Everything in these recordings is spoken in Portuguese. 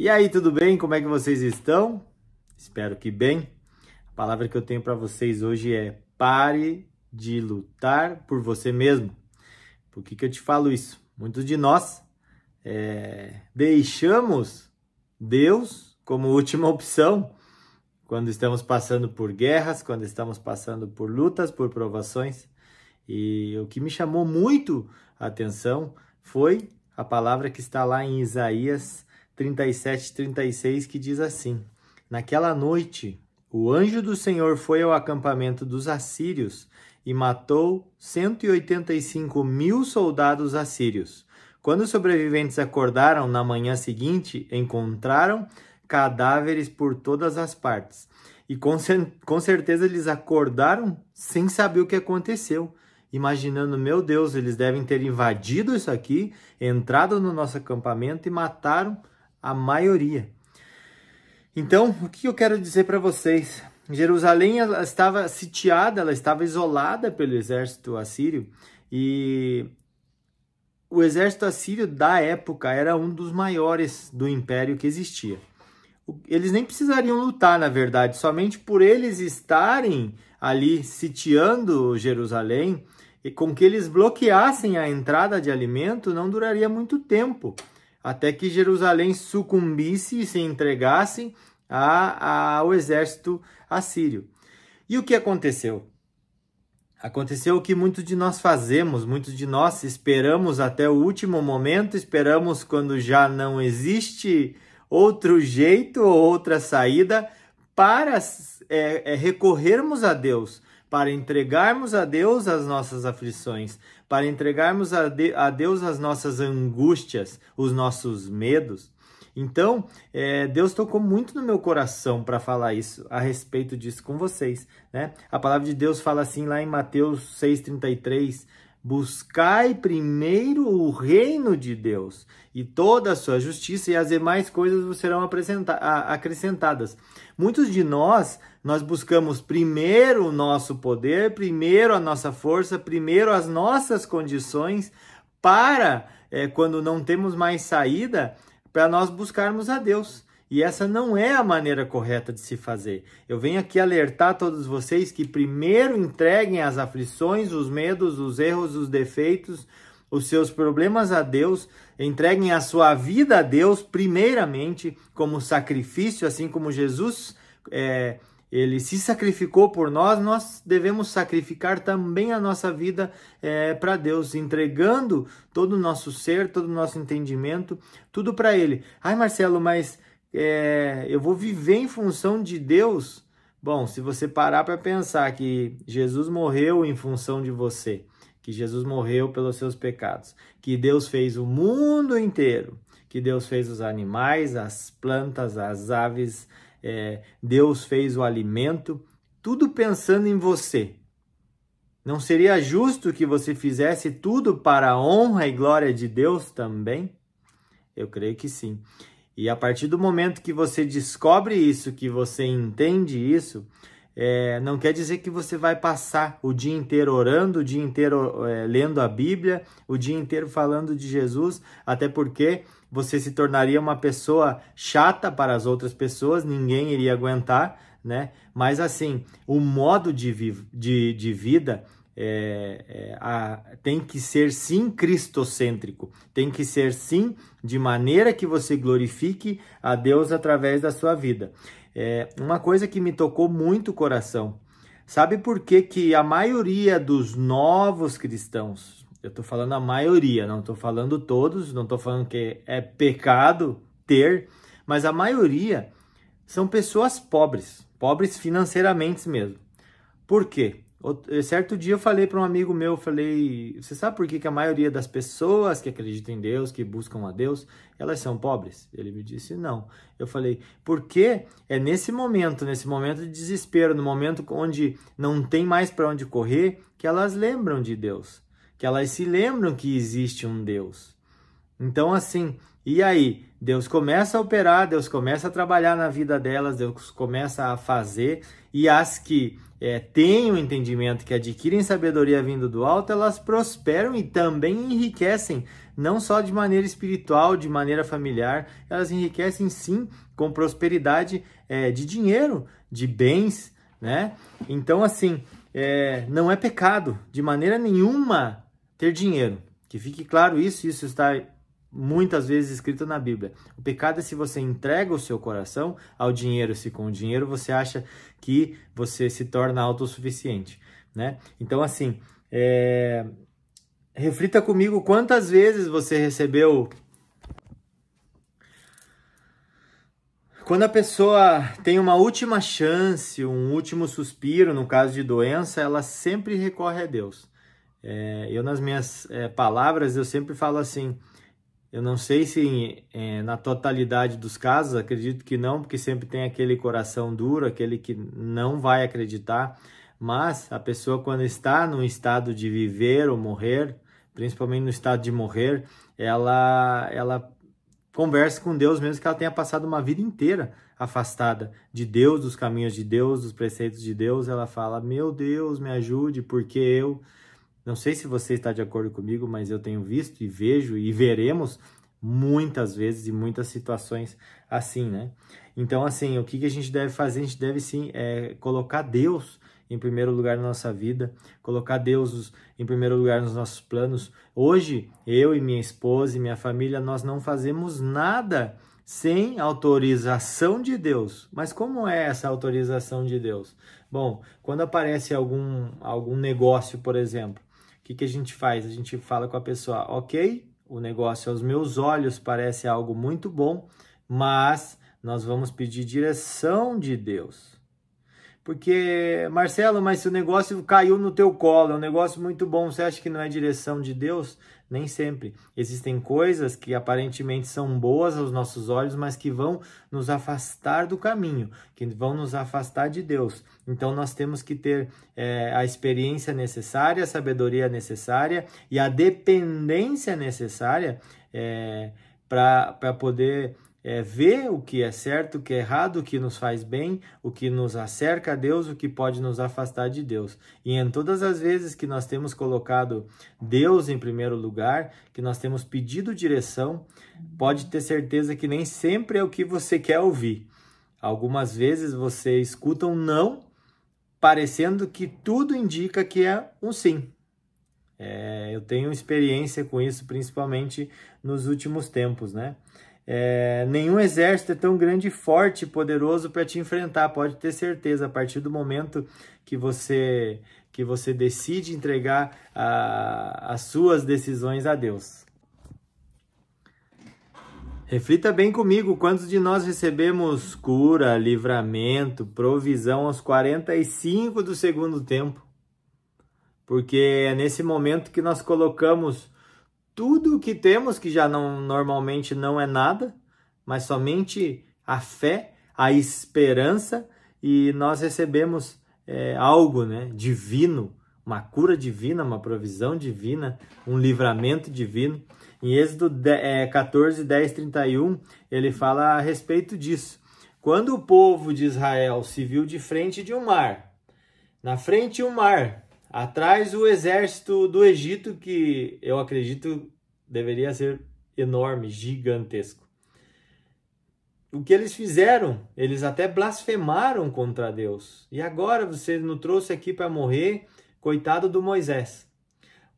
E aí, tudo bem? Como é que vocês estão? Espero que bem. A palavra que eu tenho para vocês hoje é: pare de lutar por você mesmo. Por que eu te falo isso? Muitos de nós deixamos Deus como última opção quando estamos passando por guerras, quando estamos passando por lutas, por provações. E o que me chamou muito a atenção foi a palavra que está lá em Isaías 37:36, que diz assim: naquela noite, o anjo do Senhor foi ao acampamento dos assírios e matou 185.000 soldados assírios. Quando os sobreviventes acordaram na manhã seguinte, encontraram cadáveres por todas as partes. E com certeza eles acordaram sem saber o que aconteceu, imaginando: meu Deus, eles devem ter invadido isso aqui, entrado no nosso acampamento e mataram a maioria. Então, o que eu quero dizer para vocês? Jerusalém, ela estava sitiada, ela estava isolada pelo exército assírio, e o exército assírio da época era um dos maiores do império que existia. Eles nem precisariam lutar, na verdade, somente por eles estarem ali sitiando Jerusalém, e com que eles bloqueassem a entrada de alimento, não duraria muito tempo, até que Jerusalém sucumbisse e se entregasse ao exército assírio. E o que aconteceu? Aconteceu o que muitos de nós fazemos, muitos de nós esperamos até o último momento, esperamos quando já não existe outro jeito ou outra saída para recorrermos a Deus, para entregarmos a Deus as nossas aflições, para entregarmos a Deus as nossas angústias, os nossos medos. Então, Deus tocou muito no meu coração para falar isso, a respeito disso com vocês, né? A palavra de Deus fala assim lá em Mateus 6:33, buscai primeiro o reino de Deus e toda a sua justiça, e as demais coisas vos serão acrescentadas. Muitos de nós buscamos primeiro o nosso poder, primeiro a nossa força, primeiro as nossas condições, para, quando não temos mais saída, para nós buscarmos a Deus. E essa não é a maneira correta de se fazer. Eu venho aqui alertar todos vocês que primeiro entreguem as aflições, os medos, os erros, os defeitos, os seus problemas a Deus, entreguem a sua vida a Deus primeiramente como sacrifício, assim como Jesus ele se sacrificou por nós, nós devemos sacrificar também a nossa vida para Deus, entregando todo o nosso ser, todo o nosso entendimento, tudo para Ele. Ai, Marcelo, mas eu vou viver em função de Deus? Bom, se você parar para pensar que Jesus morreu em função de você, que Jesus morreu pelos seus pecados, que Deus fez o mundo inteiro, que Deus fez os animais, as plantas, as aves, Deus fez o alimento, tudo pensando em você. Não seria justo que você fizesse tudo para a honra e glória de Deus também? Eu creio que sim. E a partir do momento que você descobre isso, que você entende isso, não quer dizer que você vai passar o dia inteiro orando, o dia inteiro lendo a Bíblia, o dia inteiro falando de Jesus, até porque você se tornaria uma pessoa chata para as outras pessoas, ninguém iria aguentar, né? Mas assim, o modo de vida tem que ser sim cristocêntrico, tem que ser sim de maneira que você glorifique a Deus através da sua vida. Uma coisa que me tocou muito o coração, sabe por que a maioria dos novos cristãos, eu estou falando a maioria, não estou falando todos, não estou falando que é pecado ter, mas a maioria são pessoas pobres financeiramente mesmo. Por quê? Certo dia eu falei para um amigo meu, você sabe por que a maioria das pessoas que acreditam em Deus, que buscam a Deus, elas são pobres? Ele me disse não. Eu falei, porque é nesse momento de desespero, no momento onde não tem mais para onde correr, que elas lembram de Deus, que elas se lembram que existe um Deus. Então assim, e aí? Deus começa a operar, Deus começa a trabalhar na vida delas, Deus começa a fazer, e as que têm o entendimento, que adquirem sabedoria vindo do alto, elas prosperam e também enriquecem não só de maneira espiritual, de maneira familiar, elas enriquecem sim com prosperidade de dinheiro, de bens, né? Então, assim, não é pecado de maneira nenhuma ter dinheiro. Que fique claro isso está muitas vezes escrito na Bíblia. O pecado é se você entrega o seu coração ao dinheiro, se com o dinheiro você acha que você se torna autossuficiente, né? Então, assim, reflita comigo quantas vezes você recebeu. Quando a pessoa tem uma última chance, um último suspiro, no caso de doença, ela sempre recorre a Deus. Eu, nas minhas palavras, eu sempre falo assim, eu não sei se na totalidade dos casos, acredito que não, porque sempre tem aquele coração duro, aquele que não vai acreditar, mas a pessoa, quando está no estado de viver ou morrer, principalmente no estado de morrer, ela conversa com Deus, mesmo que ela tenha passado uma vida inteira afastada de Deus, dos caminhos de Deus, dos preceitos de Deus. Ela fala, meu Deus, me ajude, porque eu... Não sei se você está de acordo comigo, mas eu tenho visto e vejo e veremos muitas vezes e muitas situações assim, né? Então, assim, o que a gente deve fazer? A gente deve sim colocar Deus em primeiro lugar na nossa vida, colocar Deus em primeiro lugar nos nossos planos. Hoje, eu e minha esposa e minha família, nós não fazemos nada sem autorização de Deus. Mas como é essa autorização de Deus? Bom, quando aparece algum negócio, por exemplo, o que a gente faz? A gente fala com a pessoa, ok, o negócio aos meus olhos parece algo muito bom, mas nós vamos pedir direção de Deus. Porque, Marcelo, mas se o negócio caiu no teu colo, é um negócio muito bom, você acha que não é direção de Deus? Nem sempre. Existem coisas que aparentemente são boas aos nossos olhos, mas que vão nos afastar do caminho, que vão nos afastar de Deus. Então nós temos que ter a experiência necessária, a sabedoria necessária e a dependência necessária para poder ver o que é certo, o que é errado, o que nos faz bem, o que nos acerca a Deus, o que pode nos afastar de Deus. E em todas as vezes que nós temos colocado Deus em primeiro lugar, que nós temos pedido direção, pode ter certeza que nem sempre é o que você quer ouvir. Algumas vezes você escuta um não, parecendo que tudo indica que é um sim. Eu tenho experiência com isso, principalmente nos últimos tempos, né? Nenhum exército é tão grande, forte e poderoso para te enfrentar, pode ter certeza, a partir do momento que você decide entregar as suas decisões a Deus. Reflita bem comigo, quantos de nós recebemos cura, livramento, provisão aos 45 do segundo tempo? Porque é nesse momento que nós colocamos tudo o que temos, que já normalmente não é nada, mas somente a fé, a esperança, e nós recebemos algo, né, divino, uma cura divina, uma provisão divina, um livramento divino. Em Êxodo 14, 10, 31, ele fala a respeito disso. Quando o povo de Israel se viu de frente de um mar, na frente um mar, atrás o exército do Egito, que eu acredito deveria ser enorme, gigantesco. O que eles fizeram? Eles até blasfemaram contra Deus. E agora você nos trouxe aqui para morrer? Coitado do Moisés.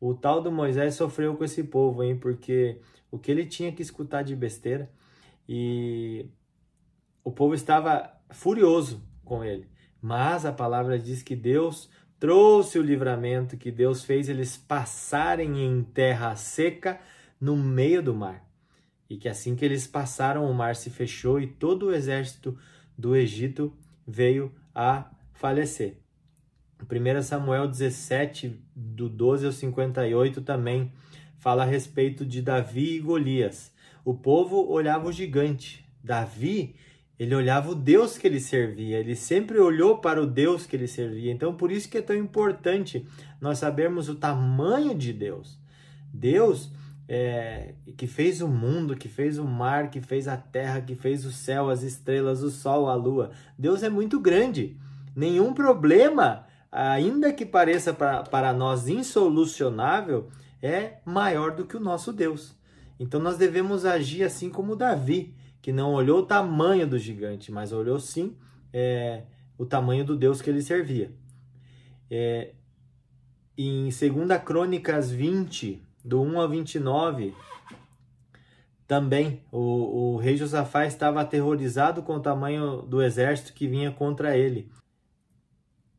O tal do Moisés sofreu com esse povo, hein? Porque o que ele tinha que escutar de besteira, e o povo estava furioso com ele. Mas a palavra diz que Deus trouxe o livramento, que Deus fez eles passarem em terra seca no meio do mar. E que assim que eles passaram, o mar se fechou e todo o exército do Egito veio a falecer. 1 Samuel 17, do 12 ao 58, também fala a respeito de Davi e Golias. O povo olhava o gigante. Davi, ele olhava o Deus que ele servia. Ele sempre olhou para o Deus que ele servia. Então, por isso que é tão importante nós sabermos o tamanho de Deus. Deus que fez o mundo, que fez o mar, que fez a terra, que fez o céu, as estrelas, o sol, a lua. Deus é muito grande. Nenhum problema, ainda que pareça para nós insolucionável, é maior do que o nosso Deus. Então nós devemos agir assim como Davi, que não olhou o tamanho do gigante, mas olhou sim o tamanho do Deus que ele servia. Em 2 Crônicas 20, do 1 ao 29, também o rei Josafá estava aterrorizado com o tamanho do exército que vinha contra ele.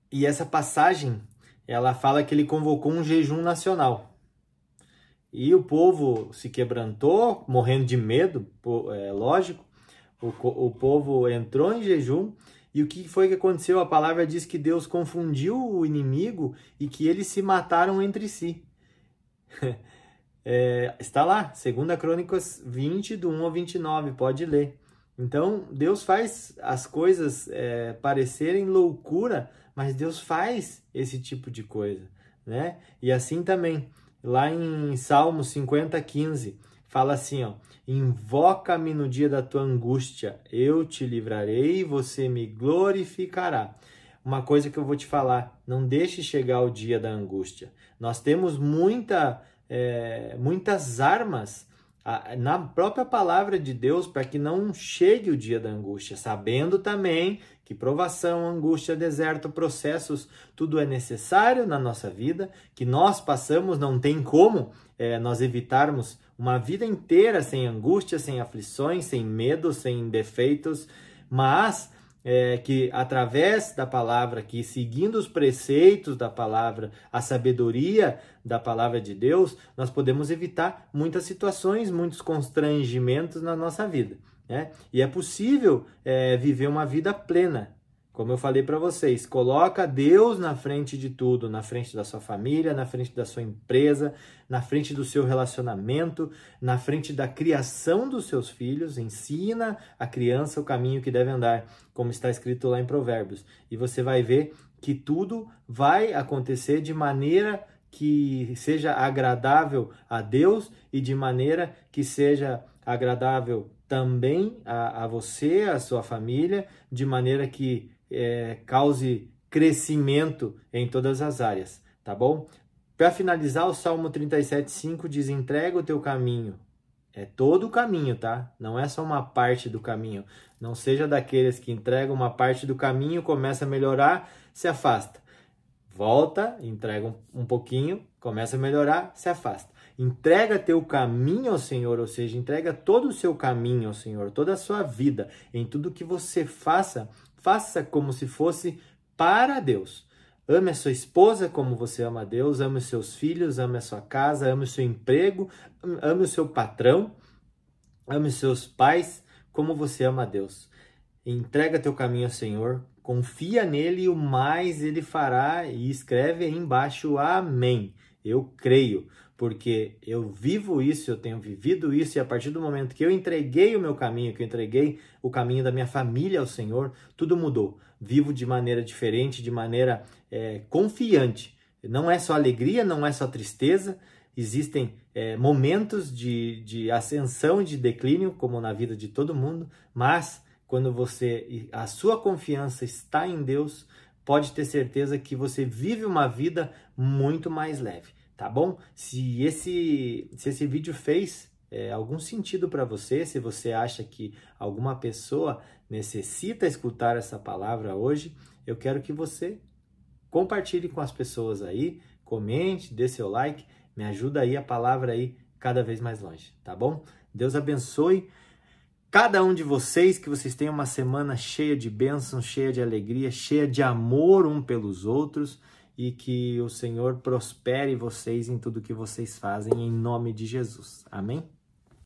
E essa passagem, ela fala que ele convocou um jejum nacional. E o povo se quebrantou, morrendo de medo, lógico. O povo entrou em jejum. E o que foi que aconteceu? A palavra diz que Deus confundiu o inimigo e que eles se mataram entre si. Está lá, 2 Crônicas 20, do 1 ao 29, pode ler. Então, Deus faz as coisas parecerem loucura, mas Deus faz esse tipo de coisa, né? E assim também, lá em Salmo 50, 15, fala assim, ó: invoca-me no dia da tua angústia, eu te livrarei e você me glorificará. Uma coisa que eu vou te falar, não deixe chegar o dia da angústia. Nós temos muitas armas na própria palavra de Deus para que não chegue o dia da angústia, sabendo também que provação, angústia, deserto, processos, tudo é necessário na nossa vida, que nós passamos, não tem como nós evitarmos uma vida inteira sem angústia, sem aflições, sem medo, sem defeitos, mas que através da palavra, que seguindo os preceitos da palavra, a sabedoria da palavra de Deus, nós podemos evitar muitas situações, muitos constrangimentos na nossa vida, né? E é possível viver uma vida plena. Como eu falei para vocês, coloca Deus na frente de tudo, na frente da sua família, na frente da sua empresa, na frente do seu relacionamento, na frente da criação dos seus filhos. Ensina a criança o caminho que deve andar, como está escrito lá em Provérbios. E você vai ver que tudo vai acontecer de maneira que seja agradável a Deus e de maneira que seja agradável também a você, a sua família, de maneira que cause crescimento em todas as áreas, tá bom? Para finalizar, o Salmo 37,5 diz: entrega o teu caminho. É todo o caminho, tá? Não é só uma parte do caminho. Não seja daqueles que entregam uma parte do caminho, começa a melhorar, se afasta. Volta, entrega um pouquinho, começa a melhorar, se afasta. Entrega teu caminho ao Senhor, ou seja, entrega todo o seu caminho ao Senhor, toda a sua vida, em tudo que você faça, faça como se fosse para Deus. Ame a sua esposa como você ama a Deus, ame os seus filhos, ame a sua casa, ame o seu emprego, ame o seu patrão, ame os seus pais como você ama a Deus. Entrega teu caminho ao Senhor, confia nele e o mais ele fará, e escreve aí embaixo, amém. Eu creio, porque eu vivo isso, eu tenho vivido isso, e a partir do momento que eu entreguei o meu caminho, que eu entreguei o caminho da minha família ao Senhor, tudo mudou. Vivo de maneira diferente, de maneira confiante. Não é só alegria, não é só tristeza, existem momentos de ascensão e de declínio, como na vida de todo mundo, mas quando a sua confiança está em Deus, pode ter certeza que você vive uma vida muito mais leve, tá bom? Se esse vídeo fez algum sentido para você, se você acha que alguma pessoa necessita escutar essa palavra hoje, eu quero que você compartilhe com as pessoas aí, comente, dê seu like, me ajuda aí a palavra aí cada vez mais longe, tá bom? Deus abençoe cada um de vocês, que vocês tenham uma semana cheia de bênçãos, cheia de alegria, cheia de amor um pelos outros, e que o Senhor prospere vocês em tudo que vocês fazem, em nome de Jesus. Amém?